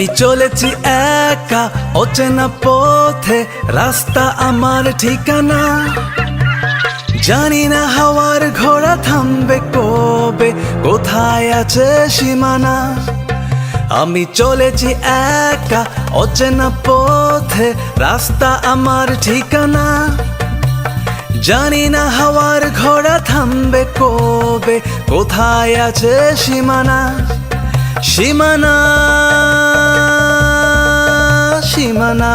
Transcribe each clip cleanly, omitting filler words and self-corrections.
আমি চলেছি একা অচেনা পথে, রাস্তা আমার ঠিকানা জানি না। হাওয়ার ঘোড়া থামবে কবে, কোথায় আছে সীমানা। আমি চলেছি একা অচেনা পথে, রাস্তা আমার ঠিকানা জানি না। হাওয়ার ঘোড়া থামবে কবে, কোথায় আছে সীমানা। সীমানা সীমানা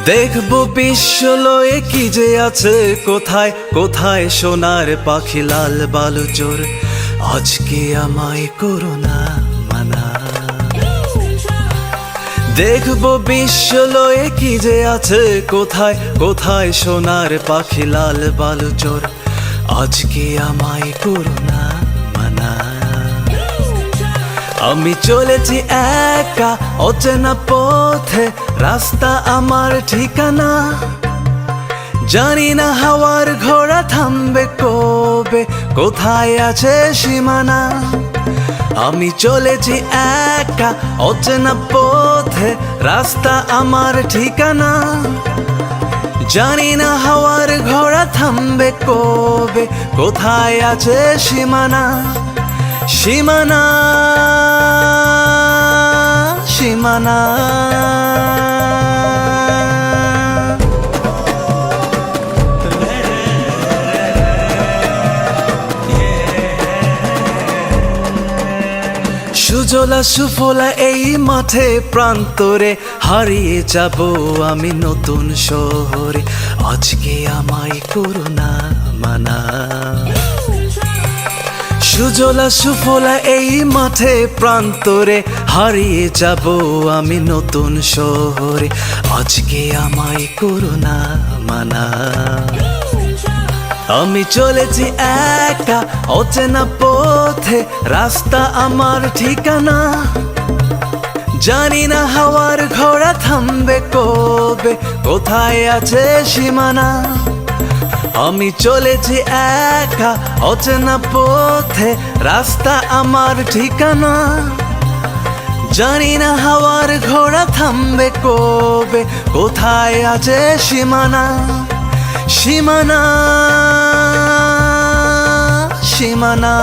দেখবো বিশ্বলয়ে কি যে আছে, কোথায় কোথায় সোনার পাখি লাল বালুচোর। আজকে আমায় করোনা মানা। দেখবো বিশ্বলয়ে কি যে আছে, কোথায় কোথায় সোনার পাখি লাল বালুচোর। আজকে আমায় করোনা মানা। আমি চলেছি একা অচেনা পথে, রাস্তা আমার ঠিকানা জানি না। হাওয়ার ঘোড়া থামবে কবে, কোথায় আছে সীমানা। আমি চলেছি একা অচেনা পথে, রাস্তা আমার ঠিকানা জানি না। হাওয়ার ঘোড়া থামবে কবে, কোথায় আছে সীমানা। সীমানা সীমানা সুজলা সুফলা এই মাঠে প্রান্তরে, হারিয়ে যাব আমি নতুন শহরে। আজকে আমায় করোনা মানা। সুজলা সুফলা এই মাঠে প্রান্তরে, হারিয়ে যাব আমি নতুন শহরে। আজকে আমায় করোনা মানা। আমি চলেছি একা অচেনা পথে, রাস্তা আমার ঠিকানা জানি না। হাওয়ার ঘোড়া থামবে কবে, কোথায় আছে সীমানা। আমি চলেছি একা অচেনা পথে, রাস্তা আমার ঠিকানা জানি না। হাওয়ার ঘোড়া থামবে কবে, কোথায় আছে সীমানা। সীমানা সীমানা